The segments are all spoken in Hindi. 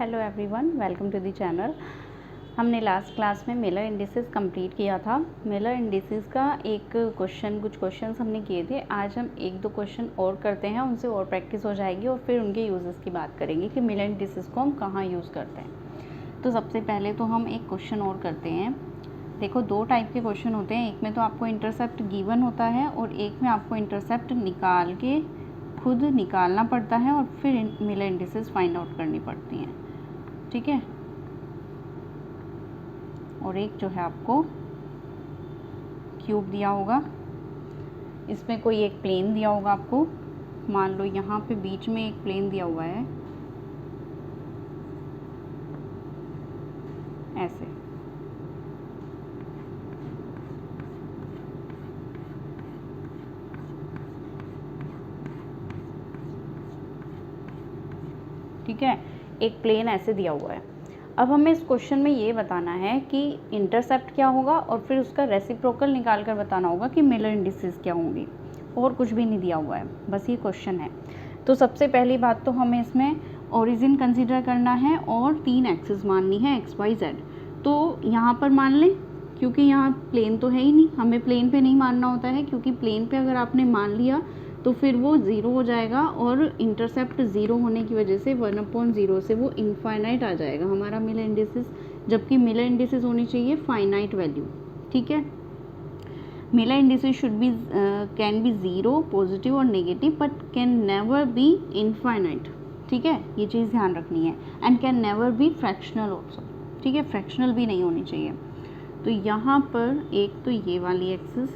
Hello everyone, welcome to the channel. हमने लास्ट क्लास में मिलर इंडिसेस कंप्लीट किया था। मिलर इंडिसेस का कुछ क्वेश्चंस हमने किए थे। आज हम एक दो क्वेश्चन और करते हैं, उनसे और प्रैक्टिस हो जाएगी और फिर उनके यूजेस की बात करेंगे कि मिलर इंडिसेस को हम कहाँ यूज़ करते हैं। तो सबसे पहले तो हम एक क्वेश्चन और करते हैं। देखो, दो टाइप के क्वेश्चन होते हैं, एक में तो आपको इंटरसेप्ट गिवन होता है और एक में आपको इंटरसेप्ट निकाल के खुद निकालना पड़ता है और फिर मिलर इंडिसेस फाइंड आउट करनी पड़ती हैं, ठीक है। और एक जो है आपको क्यूब दिया होगा, इसमें कोई एक प्लेन दिया होगा आपको। मान लो यहाँ पे बीच में एक प्लेन दिया हुआ है ऐसे, ठीक है। एक प्लेन ऐसे दिया हुआ है। अब हमें इस क्वेश्चन में ये बताना है कि इंटरसेप्ट क्या होगा और फिर उसका रेसिप्रोकल निकाल कर बताना होगा कि मिलर इंडिसेस क्या होंगी। और कुछ भी नहीं दिया हुआ है, बस ये क्वेश्चन है। तो सबसे पहली बात तो हमें इसमें ओरिजिन कंसीडर करना है और 3 एक्सिस माननी है, एक्स वाई जेड। तो यहाँ पर मान लें, क्योंकि यहाँ प्लेन तो है ही नहीं, हमें प्लेन पे नहीं मानना होता है, क्योंकि प्लेन पे अगर आपने मान लिया तो फिर वो ज़ीरो हो जाएगा और इंटरसेप्ट ज़ीरो होने की वजह से 1/0 से वो इनफाइनाइट आ जाएगा हमारा मिलर इंडिसेस, जबकि मिलर इंडिसेस होनी चाहिए फाइनाइट वैल्यू, ठीक है। Miller indices should be can be zero, positive और negative, but can never be infinite, ठीक है। ये चीज़ ध्यान रखनी है। And can never be fractional also, ठीक है, फ्रैक्शनल भी नहीं होनी चाहिए। तो यहाँ पर एक तो ये वाली एक्सिस,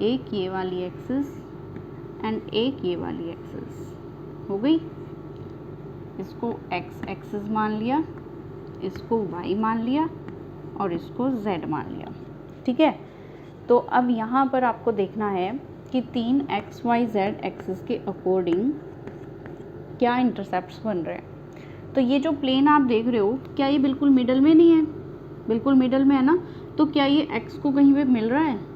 एक ये वाली एक्सिस एंड एक ये वाली एक्सिस हो गई। इसको एक्स एक्सिस मान लिया, इसको वाई मान लिया और इसको जेड मान लिया, ठीक है। तो अब यहाँ पर आपको देखना है कि 3 एक्स वाई जेड एक्सिस के अकॉर्डिंग क्या इंटरसेप्ट्स बन रहे हैं। तो ये जो प्लेन आप देख रहे हो, क्या ये बिल्कुल मिडल में नहीं है? बिल्कुल मिडल में है ना। तो क्या ये एक्स को कहीं पे मिल रहा है?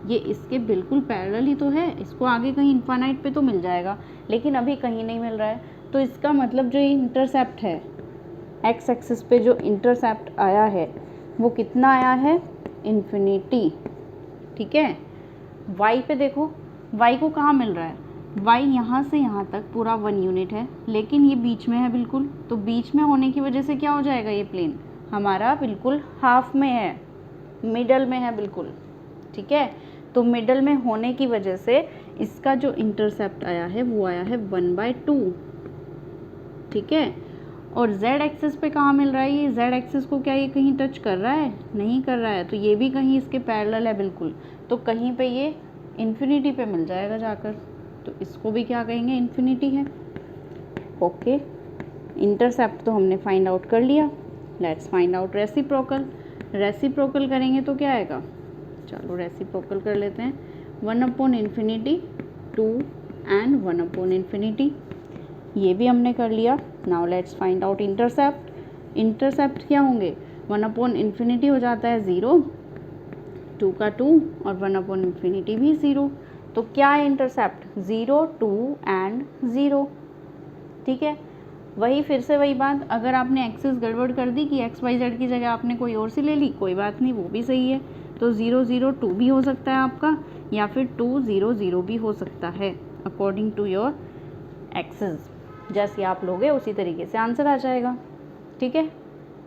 ये इसके बिल्कुल पैरेलल ही तो है, इसको आगे कहीं इनफाइनाइट पे तो मिल जाएगा, लेकिन अभी कहीं नहीं मिल रहा है। तो इसका मतलब जो इंटरसेप्ट है, एक्स एक्सिस पे जो इंटरसेप्ट आया है वो कितना आया है? इन्फिनिटी, ठीक है। वाई पे देखो, वाई को कहाँ मिल रहा है? वाई यहाँ से यहाँ तक पूरा 1 यूनिट है, लेकिन ये बीच में है बिल्कुल। तो बीच में होने की वजह से क्या हो जाएगा? ये प्लेन हमारा बिल्कुल हाफ में है, मिडल में है बिल्कुल, ठीक है। तो मिडल में होने की वजह से इसका जो इंटरसेप्ट आया है वो आया है 1/2, ठीक है। और z एक्सिस पे कहाँ मिल रहा है? ये z एक्सिस को क्या ये कहीं टच कर रहा है? नहीं कर रहा है। तो ये भी कहीं इसके पैरेलल है बिल्कुल, तो कहीं पे ये इन्फिनिटी पे मिल जाएगा जाकर। तो इसको भी क्या कहेंगे? इन्फिनिटी है, ओके। इंटरसेप्ट तो हमने फाइंड आउट कर लिया। Let's find out reciprocal. Reciprocal करेंगे तो क्या आएगा? चलो रेसिप्रोकल कर लेते हैं। 1/∞, 2 एंड 1/∞, ये भी हमने कर लिया। Now let's find out intercept. Intercept क्या होंगे? 1/∞ हो जाता है 0, 2 का 2 और 1/∞ भी 0। तो क्या है इंटरसेप्ट? 0, 2 एंड 0, ठीक है। वही फिर से वही बात, अगर आपने एक्सिस गड़बड़ कर दी कि एक्स वाई जेड की जगह आपने कोई और सी ले ली, कोई बात नहीं, वो भी सही है। तो 0, 0, 2 भी हो सकता है आपका, या फिर 2, 0, 0 भी हो सकता है, अकॉर्डिंग टू योर एक्सिस। जैसे आप लोगे उसी तरीके से आंसर आ जाएगा, ठीक है।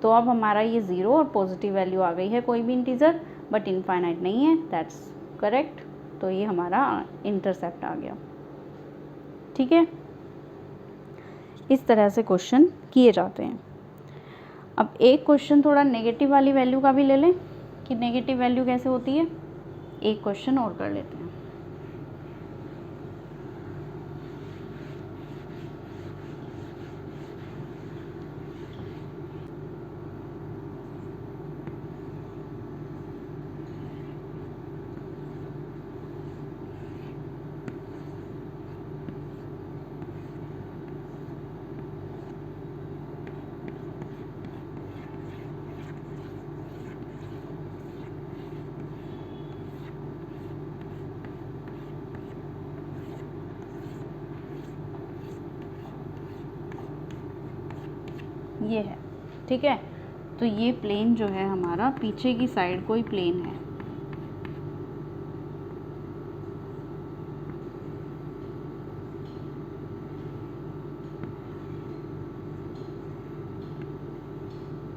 तो अब हमारा ये 0 और पॉजिटिव वैल्यू आ गई है, कोई भी इंटीजर, बट इनफाइनाइट नहीं है, दैट्स करेक्ट। तो ये हमारा इंटरसेप्ट आ गया, ठीक है। इस तरह से क्वेश्चन किए जाते हैं। अब एक क्वेश्चन थोड़ा नेगेटिव वाली वैल्यू का भी ले लें कि नेगेटिव वैल्यू कैसे होती है। एक क्वेश्चन और कर लेते हैं। ये है, ठीक है। तो ये प्लेन जो है हमारा पीछे की साइड कोई प्लेन है,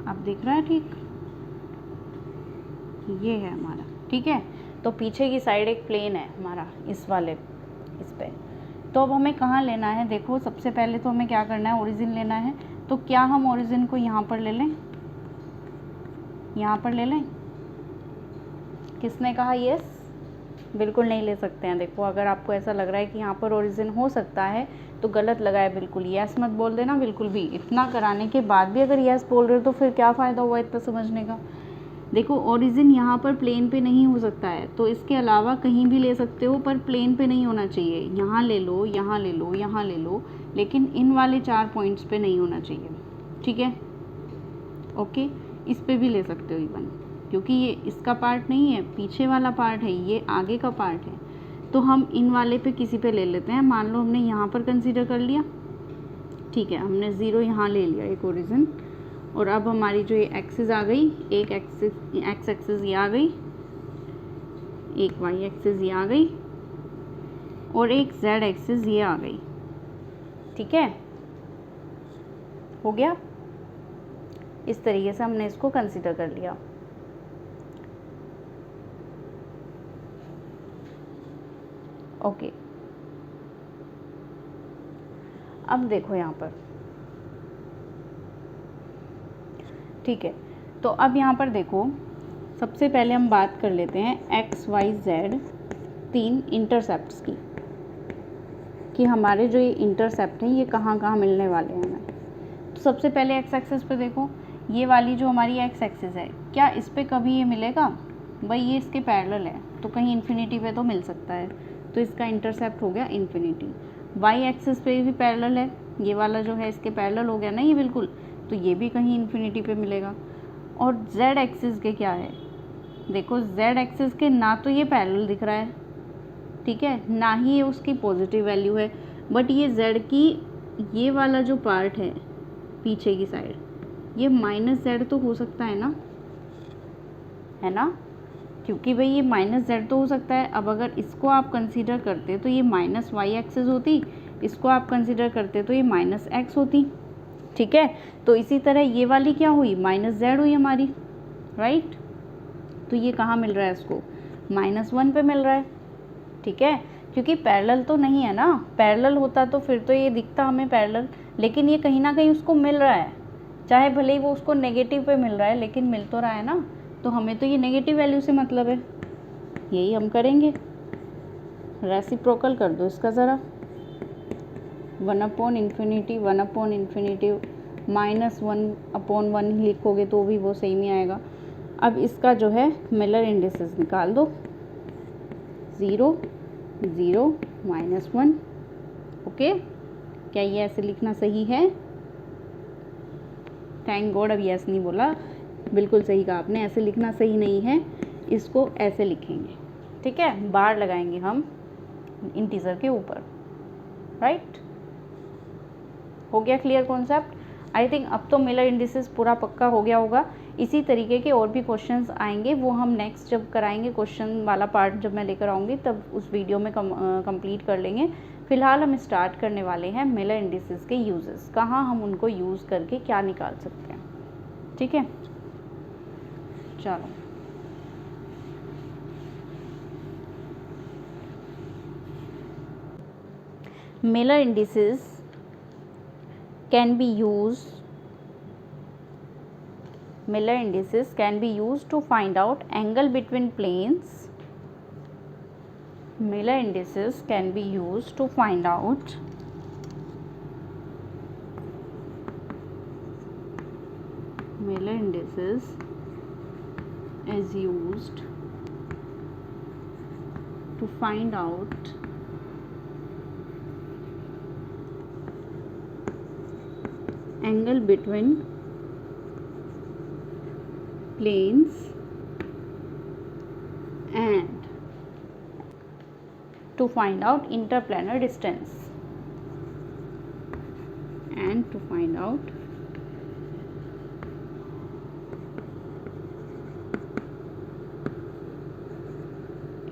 अब दिख रहा है ठीक, ये है हमारा, ठीक है। तो पीछे की साइड एक प्लेन है हमारा इस वाले, इस पे। तो अब हमें कहाँ लेना है, देखो सबसे पहले तो हमें क्या करना है, ओरिजिन लेना है। तो क्या हम ओरिजिन को यहाँ पर ले लें, यहाँ पर ले लें? किसने कहा यस? बिल्कुल नहीं ले सकते हैं। देखो अगर आपको ऐसा लग रहा है कि यहाँ पर ओरिजिन हो सकता है तो गलत लगा है, बिल्कुल यस मत बोल देना बिल्कुल भी। इतना कराने के बाद भी अगर यस बोल रहे हो तो फिर क्या फ़ायदा हुआ इतना समझने का। देखो ओरिजिन यहाँ पर प्लेन पे नहीं हो सकता है, तो इसके अलावा कहीं भी ले सकते हो, पर प्लेन पे नहीं होना चाहिए। यहाँ ले लो, यहाँ ले लो, यहाँ ले लो, लेकिन इन वाले 4 पॉइंट्स पे नहीं होना चाहिए, ठीक है। ओके, इस पे भी ले सकते हो इवन, क्योंकि ये इसका पार्ट नहीं है, पीछे वाला पार्ट है, ये आगे का पार्ट है। तो हम इन वाले पे किसी पे ले लेते हैं। मान लो हमने यहाँ पर कंसीडर कर लिया, ठीक है, हमने 0 यहाँ ले लिया एक ओरिजिन। और अब हमारी जो ये एक्सिस आ गई, एक एक्सिस एक्स एक्सिस ये आ गई, एक वाई एक्सिस ये आ गई, और एक जेड एक्सिस ये आ गई, ठीक है, हो गया। इस तरीके से हमने इसको कंसीडर कर लिया। ओके, अब देखो यहाँ पर, ठीक है। तो अब यहाँ पर देखो, सबसे पहले हम बात कर लेते हैं एक्स वाई जेड 3 इंटरसेप्ट्स की, कि हमारे जो ये इंटरसेप्ट हैं ये कहाँ कहाँ मिलने वाले हैं हमें। तो सबसे पहले एक्स एक्सिस पे देखो, ये वाली जो हमारी एक्स एक्सिस है, क्या इस पे कभी ये मिलेगा? भाई ये इसके पैरेलल है, तो कहीं इन्फिनिटी पे तो मिल सकता है, तो इसका इंटरसेप्ट हो गया इन्फिनिटी। वाई एक्सिस पे भी पैरेलल है, ये वाला जो है इसके पैरेलल हो गया ना ये बिल्कुल, तो ये भी कहीं इन्फिनिटी पे मिलेगा। और जेड एक्सिस के क्या है, देखो जेड एक्सिस के ना तो ये पैरेलल दिख रहा है, ठीक है, ना ही ये उसकी पॉजिटिव वैल्यू है, बट ये जेड की ये वाला जो पार्ट है पीछे की साइड, ये माइनस जेड तो हो सकता है ना, है ना, क्योंकि भाई ये माइनस जेड तो हो सकता है। अब अगर इसको आप कंसीडर करते तो ये माइनस वाई एक्सिस होती, इसको आप कंसीडर करते तो ये माइनस एक्स होती, ठीक है। तो इसी तरह ये वाली क्या हुई, माइनस जेड हुई हमारी, राइट। तो ये कहाँ मिल रहा है इसको, -1 पे मिल रहा है, ठीक है, क्योंकि पैरेलल तो नहीं है ना। पैरेलल होता तो फिर तो ये दिखता हमें पैरेलल, लेकिन ये कहीं ना कहीं उसको मिल रहा है, चाहे भले ही वो उसको नेगेटिव पे मिल रहा है, लेकिन मिल तो रहा है ना। तो हमें तो ये नेगेटिव वैल्यू से मतलब है, यही हम करेंगे। रेसिप्रोकल कर दो इसका ज़रा, 1/∞, 1/∞, -1/1 ही लिखोगे तो भी वो सेम ही आएगा। अब इसका जो है मिलर इंडिसेस निकाल दो, 0 0 -1। ओके, क्या ये ऐसे लिखना सही है? थैंक गॉड अब यस नहीं बोला, बिल्कुल सही कहा आपने, ऐसे लिखना सही नहीं है, इसको ऐसे लिखेंगे, ठीक है, बार लगाएंगे हम इंटीजर के ऊपर, राइट। हो गया क्लियर कॉन्सेप्ट? आई थिंक अब तो मिलर इंडिसेस पूरा पक्का हो गया होगा। इसी तरीके के और भी क्वेश्चंस आएंगे, वो हम नेक्स्ट जब कराएंगे क्वेश्चन वाला पार्ट, जब मैं लेकर आऊँगी तब उस वीडियो में कंप्लीट कर लेंगे। फिलहाल हम स्टार्ट करने वाले हैं मिलर इंडिसेस के यूजेस, कहाँ हम उनको यूज़ करके क्या निकाल सकते हैं, ठीक है। चलो, Miller indices can be used Miller indices can be used to find out angle between planes. Miller indices can be used to find out Miller indices is used to find out angle between planes and to find out interplanar distance, and to find out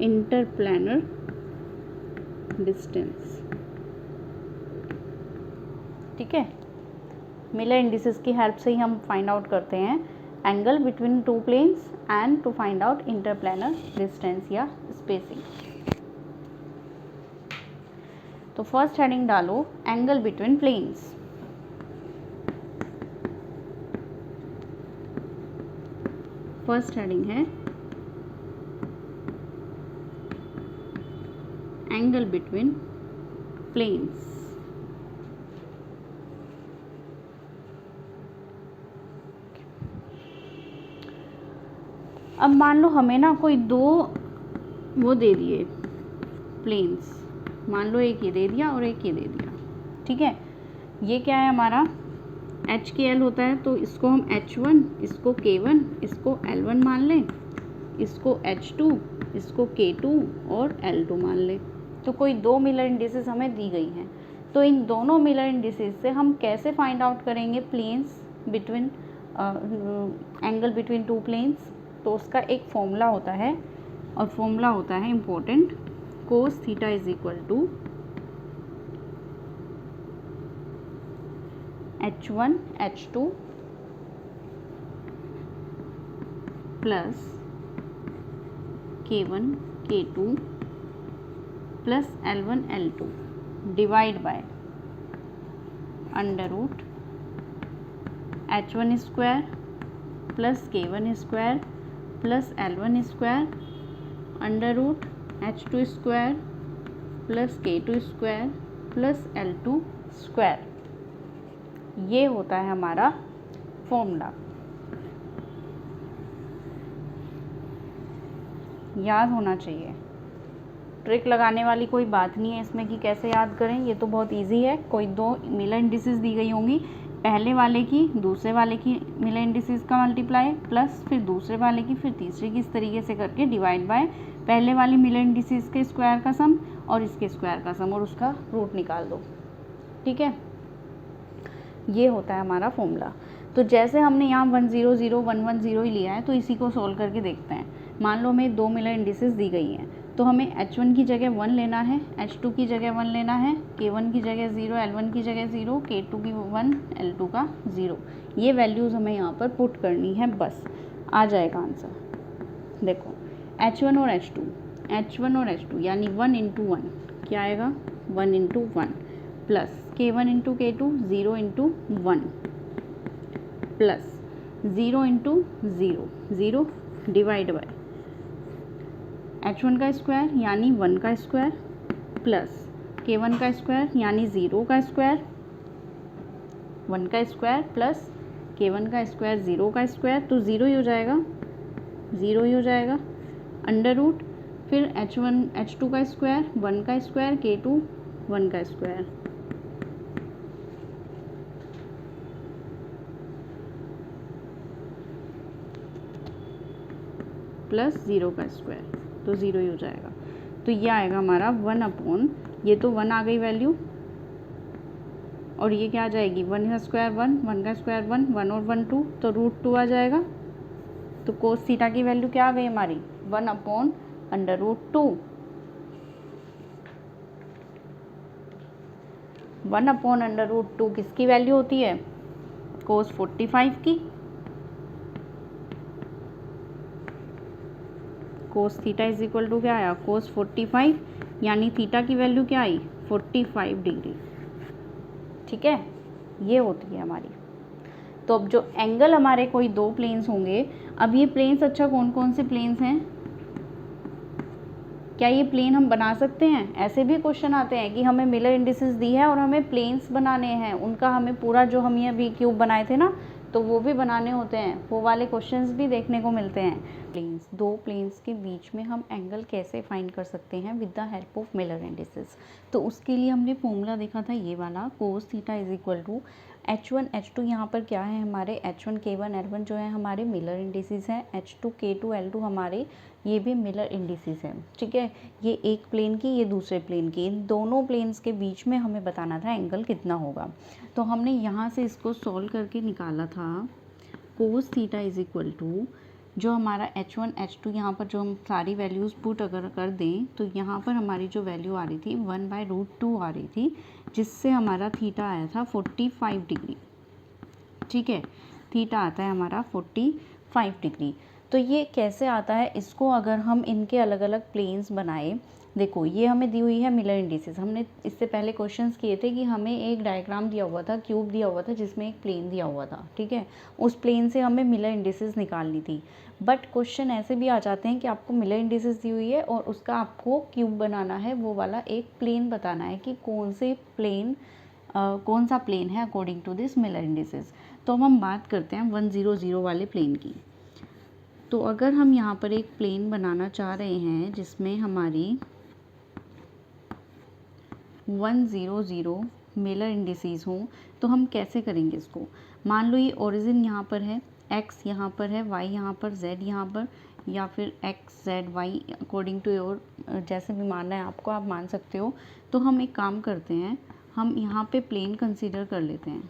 interplanar distance. ठीक है, मिलर इंडिसेस की हेल्प से ही हम फाइंड आउट करते हैं angle between two planes and to find out interplanar distance या स्पेसिंग। तो फर्स्ट हेडिंग डालो angle between planes. First heading है एंगल बिटवीन प्लेन्स। अब मान लो हमें ना कोई दो वो दे दिए प्लेन्स, मान लो एक ये दे दिया और एक ये दे दिया। ठीक है, ये क्या है हमारा एच के एल होता है, तो इसको हम H1, इसको K1, इसको L1 मान लें, इसको H2, इसको K2 और L2 मान लें। तो कोई दो मिलर इंडिसेस हमें दी गई हैं, तो इन दोनों मिलर इंडिसेस से हम कैसे फाइंड आउट करेंगे planes between angle between two planes. तो उसका एक फॉर्मूला होता है, और फॉर्मूला होता है important, cos theta is equal to H1 H2 plus K1 K2 plus L1 L2 divide by under root H1 square plus K1 square plus L1 square under root H2 square plus K2 square plus L2 square. ये होता है हमारा फॉर्मूला। याद होना चाहिए, ट्रिक लगाने वाली कोई बात नहीं है इसमें कि कैसे याद करें, ये तो बहुत इजी है। कोई दो मिलर इंडिसेस दी गई होंगी, पहले वाले की दूसरे वाले की मिलर इंडिसेस का मल्टीप्लाई प्लस फिर दूसरे वाले की फिर तीसरे की, इस तरीके से करके डिवाइड बाय पहले वाली मिलर इंडिसेस के स्क्वायर का सम और इसके स्क्वायर का सम और उसका रूट निकाल दो। ठीक है, ये होता है हमारा फॉर्मूला। तो जैसे हमने यहाँ 1 0 0 1 1 0 ही लिया है, तो इसी को सोल्व करके देखते हैं। मान लो हमें दो मिलर इंडिसेस दी गई हैं, तो हमें H1 की जगह 1 लेना है, H2 की जगह 1 लेना है, K1 की जगह 0, L1 की जगह 0, K2 की 1, L2 का 0। ये वैल्यूज़ हमें यहाँ पर पुट करनी है, बस आ जाएगा आंसर। देखो H1 और H2, H1 और H2 यानी 1 इंटू 1 क्या आएगा 1 into 1 plus K1 into K2 0 into 1 plus 0 into 0 0 divide by H1 का स्क्वायर यानी 1 का स्क्वायर प्लस K1 का स्क्वायर यानी 0 का स्क्वायर, 1 का स्क्वायर प्लस K1 का स्क्वायर 0 का स्क्वायर, तो 0 ही हो जाएगा, 0 ही हो जाएगा अंडर रूट फिर H1 H2 का स्क्वायर 1 का स्क्वायर, K2 1 का स्क्वायर प्लस 0 का स्क्वायर, तो 0 ही हो जाएगा। तो ये आएगा हमारा 1 अपॉन, ये तो 1 आ गई वैल्यू, और ये क्या आ जाएगी 1 का स्क्वायर 1, 1 का स्क्वायर 1, 1 और 1 2, तो रूट 2 आ जाएगा। तो कोस थीटा की वैल्यू क्या आ गई हमारी 1 upon under root 2। 1 upon under root 2 किसकी वैल्यू होती है कोस 45 की। Cos theta is equal to क्या आया कोस 45, यानी थीटा की वैल्यू क्या आई 45 डिग्री। ठीक है, ये होती है हमारी। तो अब जो एंगल हमारे कोई दो प्लेन्स होंगे, अब ये प्लेन्स अच्छा कौन कौन से प्लेन्स हैं, क्या ये प्लेन हम बना सकते हैं। ऐसे भी क्वेश्चन आते हैं कि हमें मिलर इंडिसेस दी है और हमें प्लेन्स बनाने हैं, उनका हमें पूरा जो हम ये अभी क्यूब बनाए थे ना, तो वो भी बनाने होते हैं, वो वाले क्वेश्चंस भी देखने को मिलते हैं। प्लेन्स, दो प्लेन्स के बीच में हम एंगल कैसे फाइंड कर सकते हैं with the help of Miller indices. तो उसके लिए हमने फॉर्मूला देखा था ये वाला, cos theta is equal to H1 H2, यहाँ पर क्या है हमारे H1 K1 L1 जो है हमारे मिलर इंडिसेस हैं, H2 K2 L2 हमारे ये भी मिलर इंडिसेस हैं। ठीक है, ये एक प्लेन की, ये दूसरे प्लेन की, इन दोनों प्लेन्स के बीच में हमें बताना था एंगल कितना होगा। तो हमने यहाँ से इसको सॉल्व करके निकाला था cos theta is equal to जो हमारा h1 h2 यहाँ पर जो हम सारी वैल्यूज़ पुट अगर कर दें तो यहाँ पर हमारी जो वैल्यू आ रही थी 1/√2 आ रही थी, जिससे हमारा थीटा आया था 45 डिग्री। ठीक है, थीटा आता है हमारा 45 डिग्री। तो ये कैसे आता है, इसको अगर हम इनके अलग अलग प्लेन्स बनाए, देखो ये हमें दी हुई है मिलर इंडिसेस। हमने इससे पहले क्वेश्चंस किए थे कि हमें एक डायग्राम दिया हुआ था, क्यूब दिया हुआ था जिसमें एक प्लेन दिया हुआ था। ठीक है, उस प्लेन से हमें मिलर इंडिसेस निकालनी थी। बट क्वेश्चन ऐसे भी आ जाते हैं कि आपको मिलर इंडिसेस दी हुई है और उसका आपको क्यूब बनाना है, वो वाला एक प्लेन बताना है कि कौन सा प्लेन है according to this Miller indices. तो हम बात करते हैं 100 वाले प्लेन की। तो अगर हम यहाँ पर एक प्लेन बनाना चाह रहे हैं जिसमें हमारी 100 मिलर इंडिसेस हों, तो हम कैसे करेंगे इसको। मान लो ये ओरिजिन यहाँ पर है, x यहाँ पर है, y यहाँ पर, z यहाँ पर, या फिर x z y according to your, जैसे भी मानना है आपको आप मान सकते हो। तो हम एक काम करते हैं, हम यहाँ पे प्लेन कंसीडर कर लेते हैं।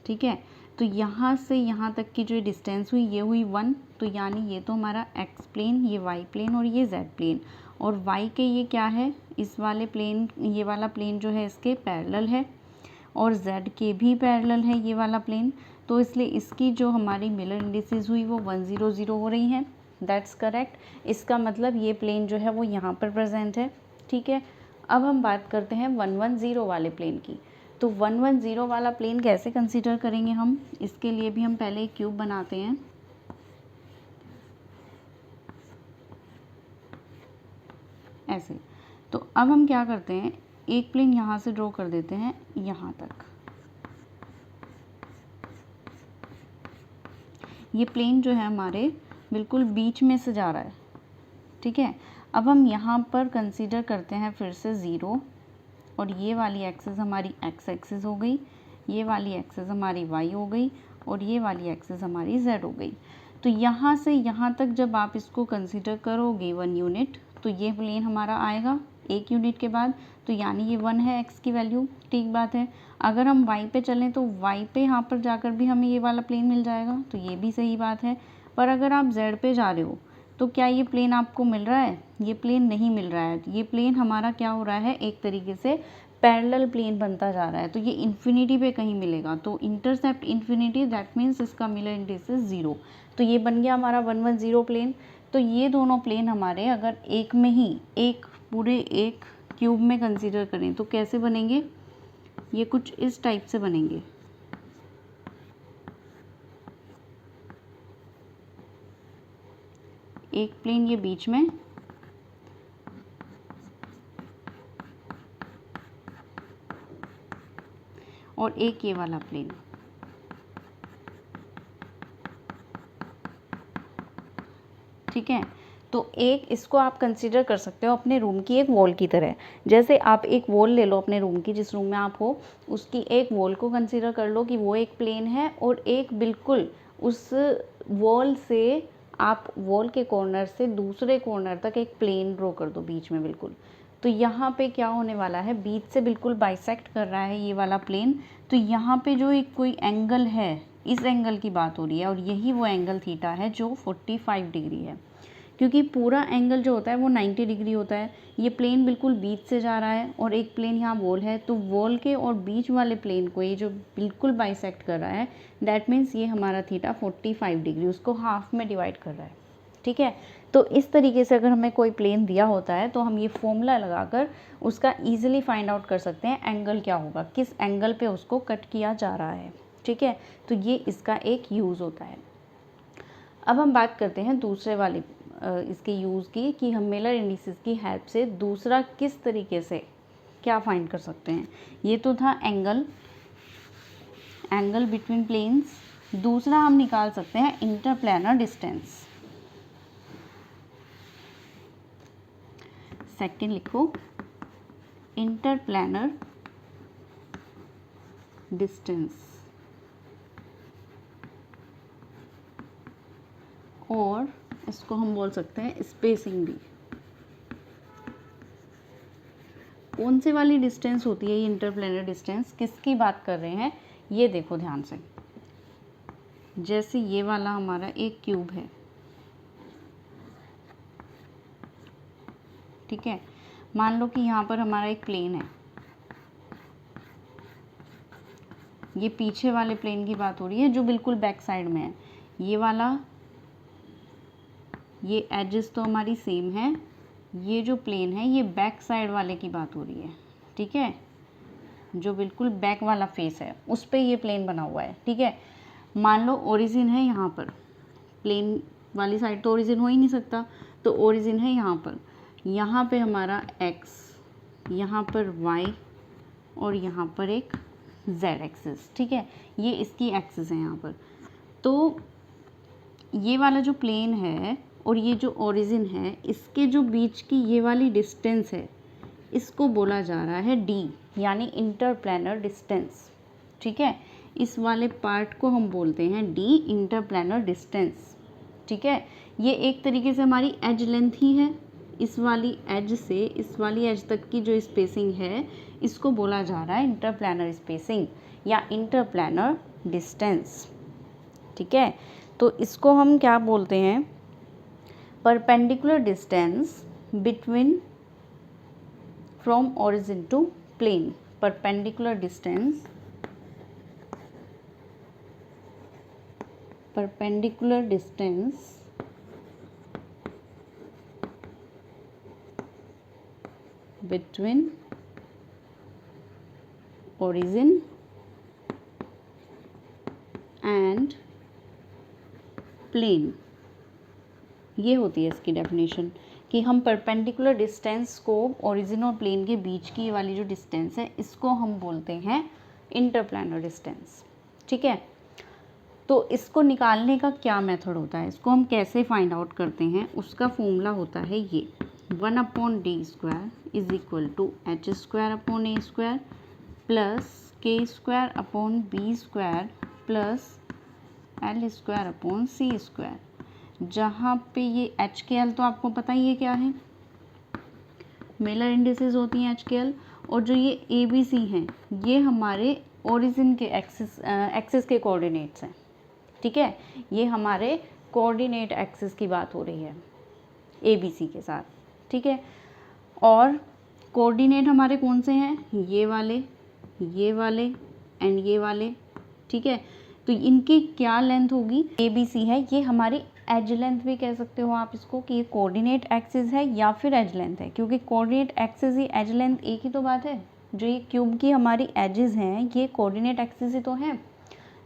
ठीक है, तो यहाँ से यहाँ तक की जो डिस्टेंस हुई ये हुई 1, तो यानी ये तो हमारा x प्लेन, ये y प्लेन और ये z प्लेन, और y के ये क्या है, इस वाले प्लेन, ये वाला प्लेन जो है इसके पैरेलल है, और z के भी पैरेलल है ये वाला प्लेन। तो इसलिए इसकी जो हमारी मिलर इंडिसेस हुई वो 100 हो रही हैं। That's correct. इसका मतलब ये प्लेन जो है वो यहाँ पर प्रेजेंट है। ठीक है, अब हम बात करते हैं 110 वाले प्लेन की। तो 110 वाला प्लेन कैसे कंसीडर करेंगे हम, इसके लिए भी हम पहले एक क्यूब बनाते हैं। ऐसे, तो अब हम क्या करते हैं, एक प्लेन यहाँ से ड्रॉ कर देते हैं यहाँ तक। ये प्लेन जो है हमारे बिल्कुल बीच में से जा रहा है। ठीक है, अब हम यहाँ पर कंसीडर करते हैं फिर से 0, और ये वाली एक्सिस हमारी x एक्सिस हो गई, ये वाली एक्सिस हमारी y हो गई, और ये वाली एक्सिस हमारी z हो गई। तो यहाँ से यहाँ तक जब आप इसको कंसीडर करोगे 1 यूनिट, तो ये प्लेन हमारा आएगा 1 यूनिट के बाद, तो यानी ये 1 है x की वैल्यू। ठीक बात है। अगर हम y पे चलें तो y पे यहाँ पर जाकर भी हमें ये वाला प्लेन मिल जाएगा, तो ये भी सही बात है। पर अगर आप z पे जा रहे हो तो क्या ये प्लेन आपको मिल रहा है, ये प्लेन नहीं मिल रहा है। ये प्लेन हमारा क्या हो रहा है, एक तरीके से पैरेलल प्लेन बनता जा रहा है, तो ये इन्फिनिटी पे कहीं मिलेगा। तो इंटरसेप्ट इन्फिनिटी, दैट मीन्स इसका मिलर इंडिसेस 0। तो ये बन गया हमारा 110 प्लेन। तो ये दोनों प्लेन हमारे अगर एक में ही, एक पूरे एक क्यूब में कंसीडर करें तो कैसे बनेंगे, ये कुछ इस टाइप से बनेंगे। एक प्लेन ये बीच में, और एक ये वाला प्लेन। ठीक है, तो एक इसको आप कंसीडर कर सकते हो अपने रूम की एक वॉल की तरह। जैसे आप एक वॉल ले लो अपने रूम की, जिस रूम में आप हो उसकी एक वॉल को कंसीडर कर लो कि वो एक प्लेन है, और एक बिल्कुल उस वॉल से आप वॉल के कॉर्नर से दूसरे कॉर्नर तक एक प्लेन ड्रॉ कर दो बीच में बिल्कुल। तो यहाँ पे क्या होने वाला है, बीच से बिल्कुल बाइसेक्ट कर रहा है ये वाला प्लेन। तो यहाँ पे जो एक कोई एंगल है, इस एंगल की बात हो रही है, और यही वो एंगल थीटा है जो 45 डिग्री है, क्योंकि पूरा एंगल जो होता है वो 90 डिग्री होता है। ये प्लेन बिल्कुल बीच से जा रहा है, और एक प्लेन यहाँ वॉल है, तो वॉल के और बीच वाले प्लेन को ये जो बिल्कुल बाइसेक्ट कर रहा है, दैट मीन्स ये हमारा थीटा 45 डिग्री उसको हाफ में डिवाइड कर रहा है। ठीक है, तो इस तरीके से अगर हमें कोई प्लेन दिया होता है तो हम ये फॉर्मूला लगाकर उसका ईजिली फाइंड आउट कर सकते हैं एंगल क्या होगा, किस एंगल पे उसको कट किया जा रहा है। ठीक है, तो ये इसका एक यूज़ होता है। अब हम बात करते हैं दूसरे वाले इसके यूज़ की, कि हम मिलर इंडिसेस की हेल्प से दूसरा किस तरीके से क्या फाइंड कर सकते हैं। ये तो था एंगल बिटवीन प्लेन्स। दूसरा हम निकाल सकते हैं इंटरप्लेनर डिस्टेंस। सेकंड लिखो, इंटरप्लेनर डिस्टेंस, और इसको हम बोल सकते हैं स्पेसिंग भी। कौन सी वाली डिस्टेंस होती है ये इंटरप्लेनर डिस्टेंस, किसकी बात कर रहे हैं, ये देखो ध्यान से। जैसे ये वाला हमारा एक क्यूब है, ठीक है। मान लो कि यहाँ पर हमारा एक प्लेन है, ये पीछे वाले प्लेन की बात हो रही है जो बिल्कुल बैक साइड में है। ये वाला, ये एजेस तो हमारी सेम है, ये जो प्लेन है ये बैक साइड वाले की बात हो रही है, ठीक है। जो बिल्कुल बैक वाला फेस है उस पे ये प्लेन बना हुआ है, ठीक है। मान लो ओरिजिन है यहाँ पर, प्लेन वाली साइड तो ओरिजिन हो ही नहीं सकता, तो ओरिजिन है यहाँ पर। यहाँ पे हमारा x, यहाँ पर y और यहाँ पर एक z एक्सिस, ठीक है। ये इसकी एक्सिस है यहाँ पर। तो ये वाला जो प्लेन है और ये जो ओरिजिन है, इसके जो बीच की ये वाली डिस्टेंस है, इसको बोला जा रहा है d, यानी इंटरप्लैनर डिस्टेंस, ठीक है। इस वाले पार्ट को हम बोलते हैं d, इंटरप्लैनर डिस्टेंस, ठीक है। ये एक तरीके से हमारी एज लेंथ ही है। इस वाली एज से इस वाली एज तक की जो स्पेसिंग है, इसको बोला जा रहा है इंटरप्लैनर स्पेसिंग या इंटरप्लैनर डिस्टेंस, ठीक है। तो इसको हम क्या बोलते हैं, perpendicular distance between from origin to plane, perpendicular distance, perpendicular distance between origin and plane, ये होती है इसकी डेफिनेशन कि हम परपेंडिकुलर डिस्टेंस को ओरिजिन और प्लेन के बीच की वाली जो डिस्टेंस है, इसको हम बोलते हैं इंटरप्लैनर डिस्टेंस, ठीक है। तो इसको निकालने का क्या मेथड होता है, इसको हम कैसे फाइंड आउट करते हैं, उसका फॉर्मूला होता है ये 1/d² is equal to h²/a² plus k²/b² plus l²/c²। जहाँ पे ये एच के एल तो आपको पता ही है क्या है, मेलर इंडिसेस होती हैं एच के एल, और जो ये ए बी सी हैं ये हमारे ओरिजिन के एक्सिस के कोऑर्डिनेट्स हैं, ठीक है। ये हमारे कोऑर्डिनेट एक्सिस की बात हो रही है ए बी सी के साथ, ठीक है। और कोऑर्डिनेट हमारे कौन से हैं, ये वाले एंड ये वाले, ठीक है। तो इनकी क्या लेंथ होगी, ए बी सी है, ये हमारी एज लेंथ भी कह सकते हो आप इसको कि ये कोऑर्डिनेट एक्सिस है या फिर एज लेंथ है, क्योंकि कोऑर्डिनेट एक्सिस ही एज लेंथ एक ही तो बात है। जो ये क्यूब की हमारी एजेस हैं ये कोऑर्डिनेट एक्सिस ही तो हैं।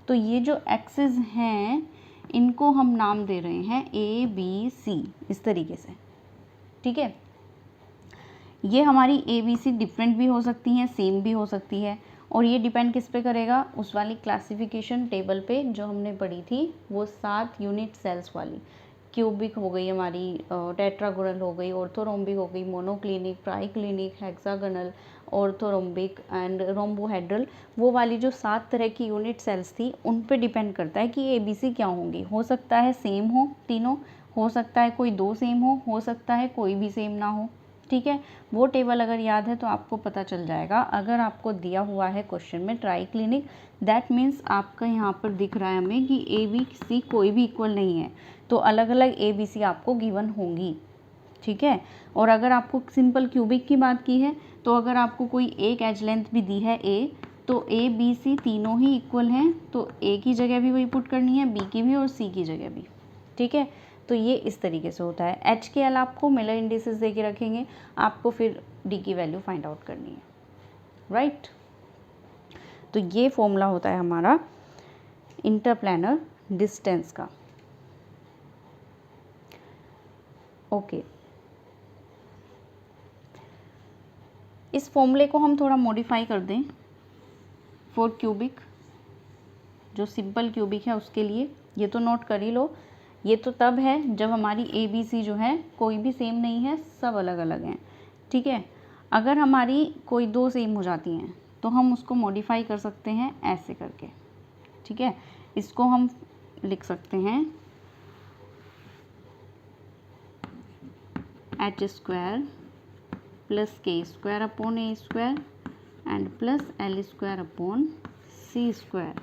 तो ये जो एक्सिस हैं इनको हम नाम दे रहे हैं ए बी सी, इस तरीके से, ठीक है। ये हमारी ए बी सी डिफरेंट भी हो सकती हैं, सेम भी हो सकती है, और ये डिपेंड किस पे करेगा, उस वाली क्लासिफिकेशन टेबल पे जो हमने पढ़ी थी, वो 7 यूनिट सेल्स वाली। क्यूबिक हो गई हमारी, टेट्रागोनल हो गई, ऑर्थोरोम्बिक हो गई, monoclinic, triclinic, hexagonal, orthorhombic and rhombohedral, वो वाली जो 7 तरह की यूनिट सेल्स थी उन पे डिपेंड करता है कि ए बी सी क्या होंगी। हो सकता है सेम हो तीनों, हो सकता है कोई 2 सेम हो सकता है कोई भी सेम ना हो, ठीक है। वो टेबल अगर याद है तो आपको पता चल जाएगा। अगर आपको दिया हुआ है क्वेश्चन में ट्राइक्लिनिक, दैट मीन्स आपका यहाँ पर दिख रहा है हमें कि ए बी सी कोई भी इक्वल नहीं है, तो अलग अलग ए बी सी आपको गिवन होंगी, ठीक है। और अगर आपको सिंपल क्यूबिक की बात की है, तो अगर आपको कोई एक एज लेंथ भी दी है ए, तो ए बी सी तीनों ही इक्वल हैं, तो ए की जगह भी वही पुट करनी है, बी की भी और सी की जगह भी, ठीक है। तो ये इस तरीके से होता है। एच के एल आपको मिलर इंडिसेस दे के रखेंगे, आपको फिर डी की वैल्यू फाइंड आउट करनी है, राइट। तो ये फॉर्मूला होता है हमारा इंटरप्लैनर डिस्टेंस का, ओके। इस फॉर्मूले को हम थोड़ा मॉडिफाई कर दें फॉर क्यूबिक, जो सिंपल क्यूबिक है उसके लिए। ये तो नोट कर ही लो, ये तो तब है जब हमारी ए बी सी जो है कोई भी सेम नहीं है, सब अलग अलग हैं, ठीक है। अगर हमारी कोई 2 सेम हो जाती हैं तो हम उसको मॉडिफाई कर सकते हैं ऐसे करके, ठीक है। इसको हम लिख सकते हैं h² plus k²/a² and plus l² upon c²,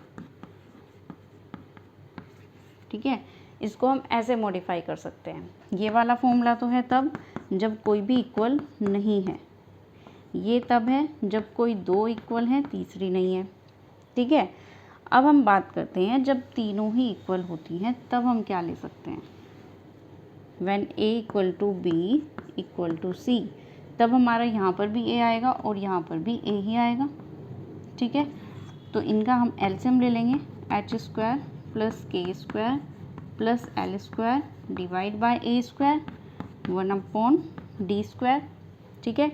ठीक है, इसको हम ऐसे मॉडिफाई कर सकते हैं। ये वाला फॉर्मूला तो है तब जब कोई भी इक्वल नहीं है, ये तब है जब कोई दो इक्वल हैं, तीसरी नहीं है। ठीक है, अब हम बात करते हैं जब तीनों ही इक्वल होती हैं तब हम क्या ले सकते हैं। When A equal to B equal to C, तब हमारा यहाँ पर भी A आएगा और यहाँ पर भी A ही आएगा। ठीक है, तो इनका हम एलसीएम ले लेंगे, H square plus K square plus L square divide by A square 1/d square. ठीक है,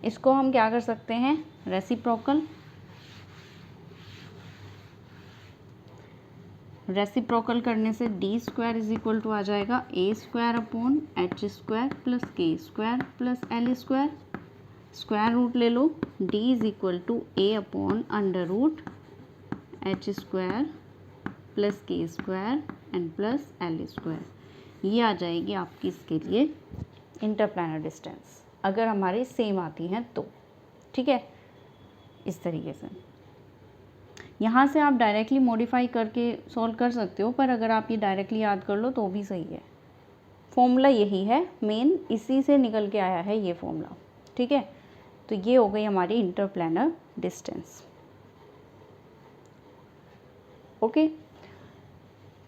इसको हम क्या कर सकते हैं, रेसिप्रोकल करने से D square is equal to आ जाएगा A square upon H square plus K square plus L square. Square root ले लो, D is equal to A upon under root H square plus K square and plus L square. ये आ जाएगी आपकी इसके लिए इंटरप्लानर डिस्टेंस, अगर हमारे सेम आती हैं तो। ठीक है, इस तरीके से यहाँ से आप डायरेक्टली मॉडिफाई करके सॉल्व कर सकते हो, पर अगर आप ये डायरेक्टली याद कर लो तो भी सही है। फॉर्मूला यही है मेन, इसी से निकल के आया है ये फॉर्मूला। ठीक है, तो ये हो गई हमारी इंटरप्लानर डिस्टेंस। ओके,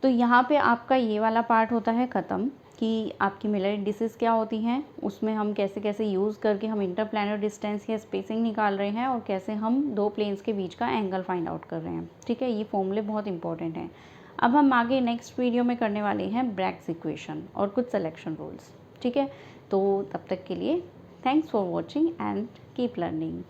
तो यहाँ पे आपका ये वाला पार्ट होता है ख़त्म कि आपकी मिलर इंडिसेस क्या होती हैं, उसमें हम कैसे कैसे यूज़ करके हम इंटरप्लानर डिस्टेंस या स्पेसिंग निकाल रहे हैं और कैसे हम दो प्लेन्स के बीच का एंगल फाइंड आउट कर रहे हैं। ठीक है, ये फॉर्मूले बहुत इंपॉर्टेंट हैं। अब हम आगे नेक्स्ट वीडियो में करने वाले हैं ब्रैग्स इक्वेशन और कुछ सिलेक्शन रूल्स। ठीक है, तो तब तक के लिए thanks for watching and keep learning.